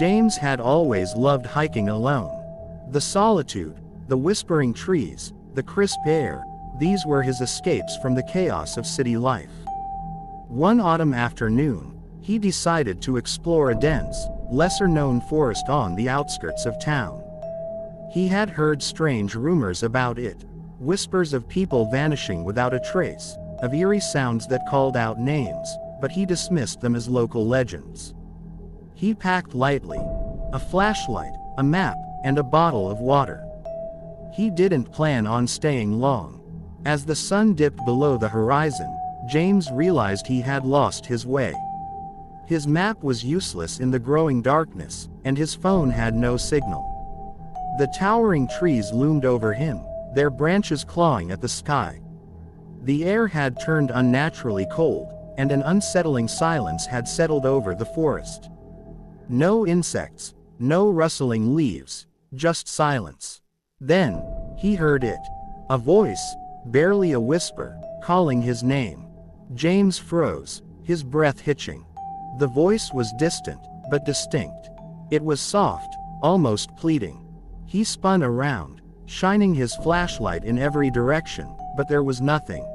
James had always loved hiking alone. The solitude, the whispering trees, the crisp air, these were his escapes from the chaos of city life. One autumn afternoon, he decided to explore a dense, lesser-known forest on the outskirts of town. He had heard strange rumors about it, whispers of people vanishing without a trace, of eerie sounds that called out names, but he dismissed them as local legends. He packed lightly, a flashlight, a map, and a bottle of water. He didn't plan on staying long. As the sun dipped below the horizon, James realized he had lost his way. His map was useless in the growing darkness, and his phone had no signal. The towering trees loomed over him, their branches clawing at the sky. The air had turned unnaturally cold, and an unsettling silence had settled over the forest. No insects, no rustling leaves, just silence. Then, he heard it. A voice, barely a whisper, calling his name. James froze, his breath hitching. The voice was distant, but distinct. It was soft, almost pleading. He spun around, shining his flashlight in every direction, but there was nothing.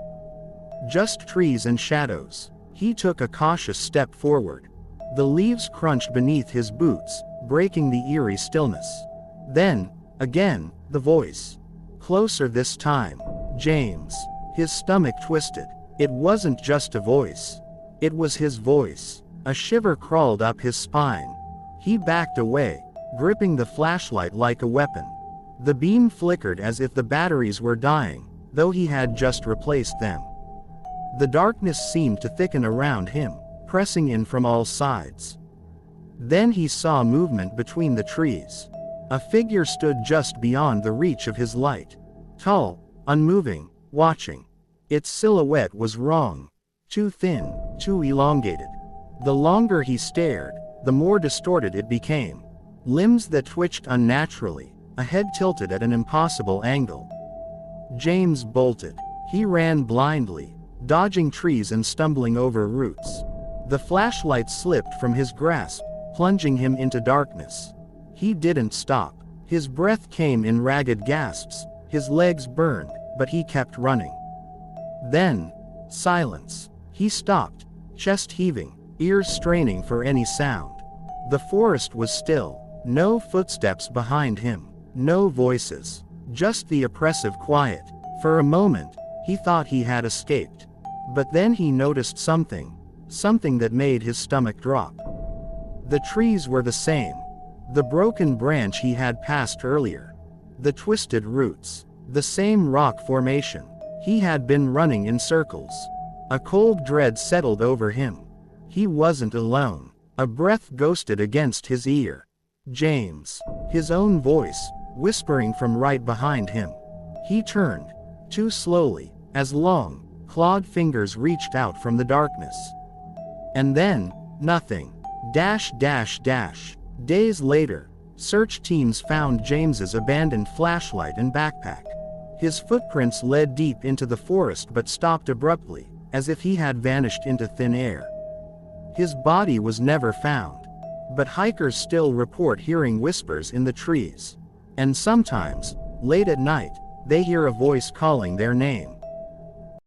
Just trees and shadows. He took a cautious step forward. The leaves crunched beneath his boots, breaking the eerie stillness. Then, again, the voice. Closer this time. James. His stomach twisted. It wasn't just a voice. It was his voice. A shiver crawled up his spine. He backed away, gripping the flashlight like a weapon. The beam flickered as if the batteries were dying, though he had just replaced them. The darkness seemed to thicken around him, pressing in from all sides. Then he saw movement between the trees. A figure stood just beyond the reach of his light. Tall, unmoving, watching. Its silhouette was wrong. Too thin, too elongated. The longer he stared, the more distorted it became. Limbs that twitched unnaturally, a head tilted at an impossible angle. James bolted. He ran blindly, dodging trees and stumbling over roots. The flashlight slipped from his grasp, plunging him into darkness. He didn't stop. His breath came in ragged gasps, his legs burned, but he kept running. Then, silence. He stopped, chest heaving, ears straining for any sound. The forest was still, no footsteps behind him, no voices, just the oppressive quiet. For a moment, he thought he had escaped. But then he noticed something that made his stomach drop. The trees were the same. The broken branch he had passed earlier. The twisted roots. The same rock formation. He had been running in circles. A cold dread settled over him. He wasn't alone. A breath ghosted against his ear. James. His own voice, whispering from right behind him. He turned. Too slowly, as long, clawed fingers reached out from the darkness. And then, nothing. Days later, search teams found James's abandoned flashlight and backpack. His footprints led deep into the forest but stopped abruptly, as if he had vanished into thin air. His body was never found. But hikers still report hearing whispers in the trees. And sometimes, late at night, they hear a voice calling their name.